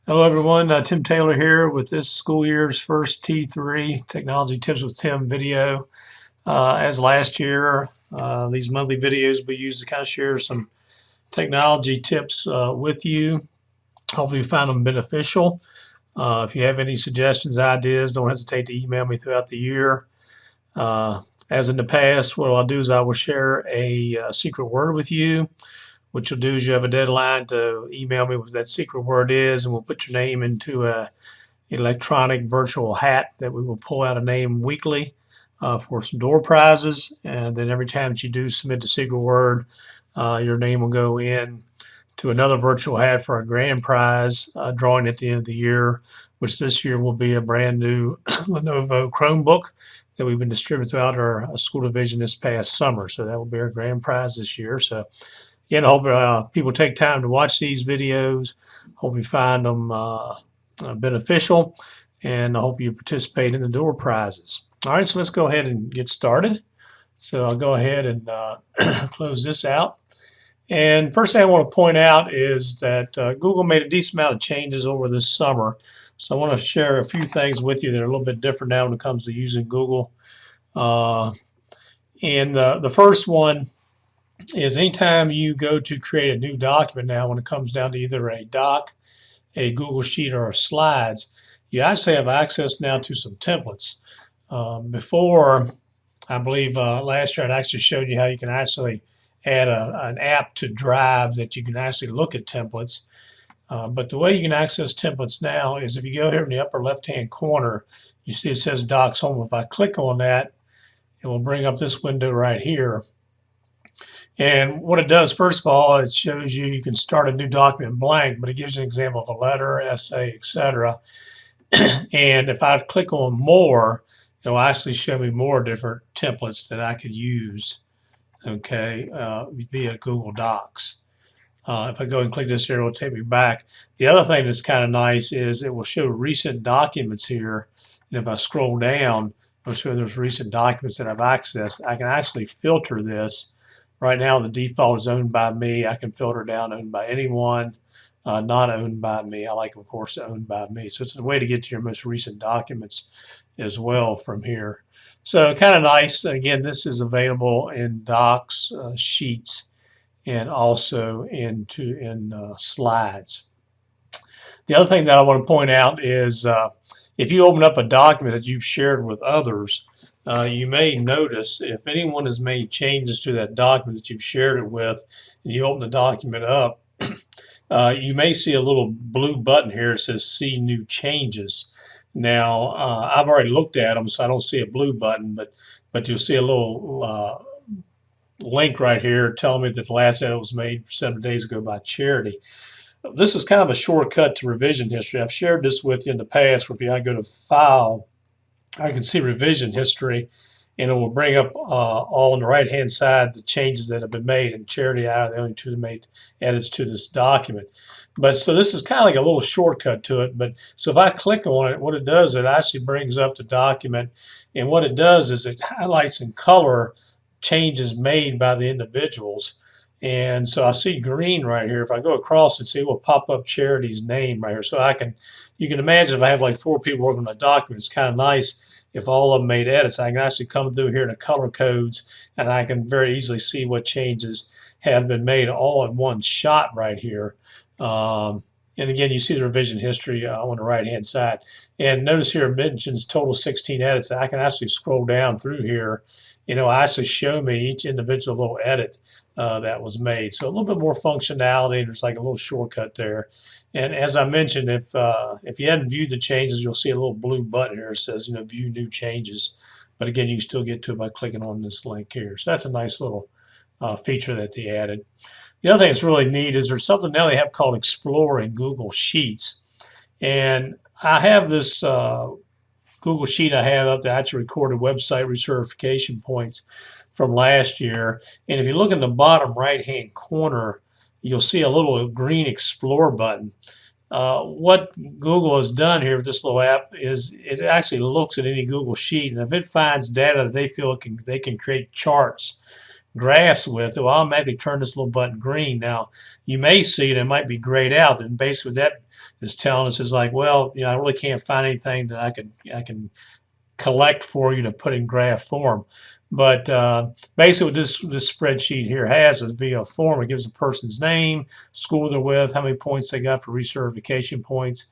Hello everyone, Tim Taylor here with this school year's first T3 Technology Tips with Tim video. As last year, these monthly videos will be used to kind of share some technology tips with you. Hopefully you find them beneficial. If you have any suggestions, ideas, don't hesitate to email me throughout the year. As in the past, what I'll do is I will share a secret word with you. What you'll do is you have a deadline to email me what that secret word is, and we'll put your name into a electronic virtual hat that we will pull out a name weekly for some door prizes. And then every time that you do submit the secret word, your name will go in to another virtual hat for a grand prize drawing at the end of the year, which this year will be a brand new Lenovo Chromebook that we've been distributing throughout our school division this past summer. So that will be our grand prize this year. So again, I hope people take time to watch these videos. Hope you find them beneficial, and I hope you participate in the door prizes. All right, so let's go ahead and get started. So I'll go ahead and close this out. And first thing I want to point out is that Google made a decent amount of changes over this summer. So I want to share a few things with you that are a little bit different now when it comes to using Google. And the first one is anytime you go to create a new document now, when it comes down to either a doc, a Google Sheet, or a slides, you actually have access now to some templates. Before, I believe last year I actually showed you how you can actually add an app to Drive that you can actually look at templates. But the way you can access templates now is if you go here in the upper left-hand corner, you see it says Docs Home. If I click on that, it will bring up this window right here. And what it does, first of all, it shows you can start a new document blank, but it gives you an example of a letter, essay, etc. And if I click on more, it will actually show me more different templates that I could use, okay, via Google Docs. If I go and click this here, it will take me back. The other thing that's kind of nice is it will show recent documents here. And if I scroll down, it'll show those recent documents that I've accessed. I can actually filter this. Right now, the default is owned by me. I can filter down owned by anyone, not owned by me. I like, of course, owned by me. So it's a way to get to your most recent documents as well from here. So kind of nice. Again, this is available in Docs, Sheets, and also in Slides. The other thing that I want to point out is if you open up a document that you've shared with others, you may notice if anyone has made changes to that document that you've shared it with, and you open the document up, you may see a little blue button here that says See New Changes. Now, I've already looked at them, so I don't see a blue button, but you'll see a little link right here telling me that the last edit was made 7 days ago by Charity. This is kind of a shortcut to revision history. I've shared this with you in the past where if I go to File, I can see revision history, and it will bring up all on the right-hand side the changes that have been made. And Charity and I are the only two that made edits to this document. But so this is kind of like a little shortcut to it. But so if I click on it, what it does, it actually brings up the document. And what it does is it highlights in color changes made by the individuals. And so I see green right here. If I go across it, see, it will pop up Charity's name right here. So you can imagine if I have like 4 people working on a document, it's kind of nice if all of them made edits. I can actually come through here to color codes, and I can very easily see what changes have been made all in one shot right here. And again, you see the revision history on the right-hand side. And notice here it mentions total 16 edits. I can actually scroll down through here. Actually show me each individual little edit that was made. So a little bit more functionality, and there's like a little shortcut there. And as I mentioned, if you hadn't viewed the changes, you'll see a little blue button here that says, view new changes. But again, you can still get to it by clicking on this link here. So that's a nice little feature that they added. The other thing that's really neat is there's something now they have called Explore in Google Sheets. And I have this Google Sheet I have up there. I actually recorded website recertification points from last year. And if you look in the bottom right-hand corner, you'll see a little green Explore button. What Google has done here with this little app is it actually looks at any Google Sheet, and if it finds data that they feel they can create charts graphs with, it will automatically turn this little button green. Now, you may see it might be grayed out, and basically that is telling us is like, well, I really can't find anything that I can collect for you to put in graph form. But basically what this spreadsheet here has is via form. It gives a person's name, school they're with, how many points they got for recertification points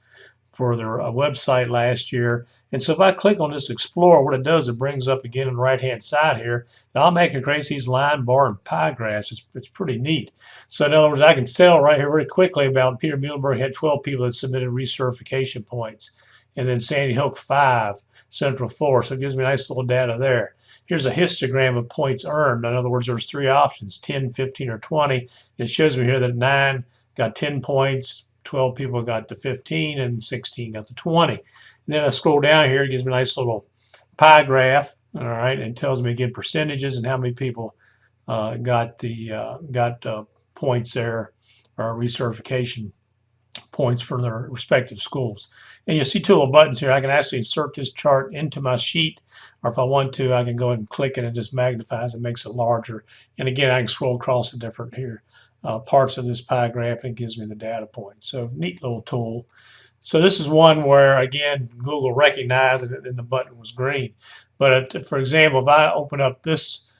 for their website last year. And so if I click on this Explorer, what it does, it brings up again on the right-hand side here, and I'll make it create these line, bar, and pie graphs. It's pretty neat. So in other words, I can tell right here very quickly about Peter Muhlenberg had 12 people that submitted recertification points. And then Sandy Hook 5, Central 4. So it gives me nice little data there. Here's a histogram of points earned. In other words, there's 3 options, 10, 15, or 20. It shows me here that 9 got 10 points, 12 people got to 15, and 16 got to 20. And then I scroll down here, it gives me a nice little pie graph, all right, and tells me again percentages and how many people got points there, or recertification points for their respective schools. And you'll see 2 little buttons here. I can actually insert this chart into my sheet, or if I want to, I can go ahead and click it and it just magnifies and makes it larger. And again, I can scroll across the different here parts of this pie graph, and it gives me the data points. So neat little tool. So this is one where, again, Google recognized it and the button was green. But for example, if I open up this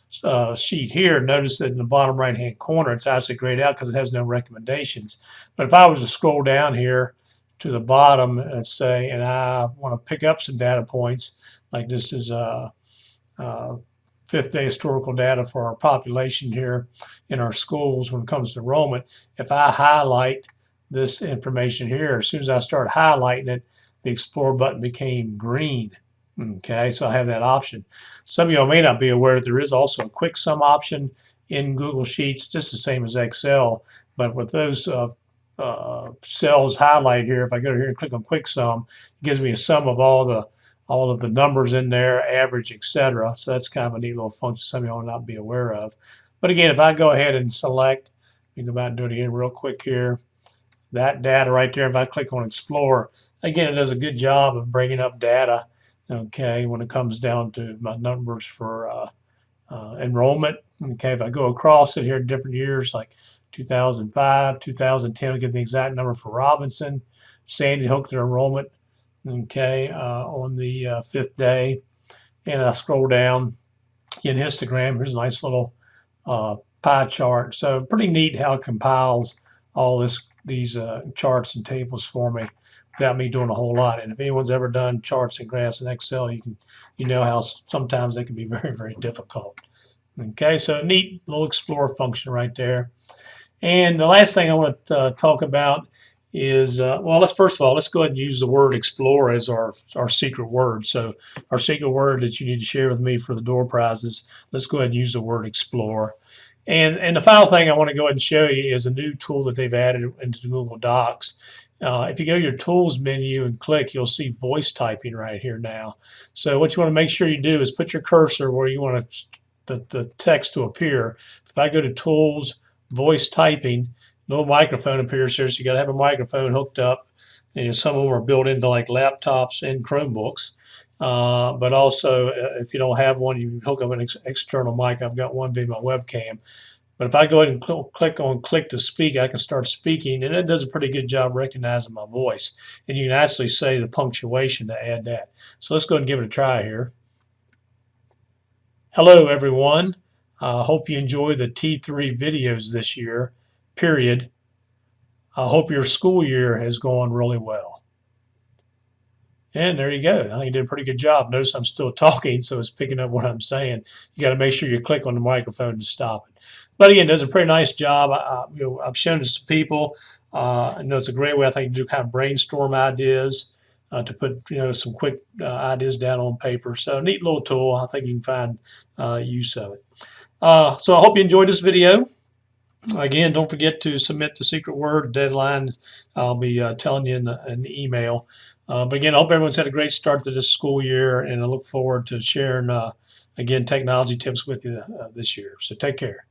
sheet here, notice that in the bottom right hand corner it's actually grayed out because it has no recommendations. But if I was to scroll down here to the bottom, let's say, and I want to pick up some data points, like this is 5th day historical data for our population here in our schools when it comes to enrollment. If I highlight this information here, as soon as I start highlighting it, the Explore button became green. Okay, so I have that option. Some of you may not be aware that there is also a quick sum option in Google Sheets, just the same as Excel, but with those cells highlighted here, if I go here and click on quick sum, it gives me a sum of all of the numbers in there, average, etc. So that's kind of a neat little function some of you will not be aware of. But again, if I go ahead and select, let me go back and do it again real quick here, that data right there, if I click on Explore, again, it does a good job of bringing up data, okay, when it comes down to my numbers for enrollment. Okay, if I go across it here in different years, like 2005, 2010, I'll give the exact number for Robinson, Sandy Hook, their enrollment, okay, on the 5th day. And I scroll down in histogram. Here's a nice little pie chart. So pretty neat how it compiles all these charts and tables for me without me doing a whole lot. And if anyone's ever done charts and graphs in Excel, you know how sometimes they can be very, very difficult. Okay, so neat little Explore function right there. And the last thing I want to talk about is, well, let's go ahead and use the word Explore as our secret word. So our secret word that you need to share with me for the door prizes, let's go ahead and use the word Explore. And the final thing I want to go ahead and show you is a new tool that they've added into Google Docs. If you go to your Tools menu and click, you'll see voice typing right here now. So what you want to make sure you do is put your cursor where you want the text to appear. If I go to Tools, Voice Typing, little microphone appears here, so you got to have a microphone hooked up. And some of them are built into like laptops and Chromebooks. But also, if you don't have one, you can hook up an external mic. I've got one via my webcam. But if I go ahead and click to speak, I can start speaking, and it does a pretty good job recognizing my voice. And you can actually say the punctuation to add that. So let's go ahead and give it a try here. Hello, everyone. Hope you enjoy the T3 videos this year, period. I hope your school year has gone really well. And there you go. I think you did a pretty good job. Notice I'm still talking, so it's picking up what I'm saying. You got to make sure you click on the microphone to stop it. But again, it does a pretty nice job. I've shown it to people. I know it's a great way, I think, to do kind of brainstorm ideas, to put some quick ideas down on paper. So neat little tool. I think you can find use of it. So I hope you enjoyed this video. Again, don't forget to submit the secret word deadline. I'll be telling you in the email. But again, I hope everyone's had a great start to this school year, and I look forward to sharing, again, technology tips with you this year. So take care.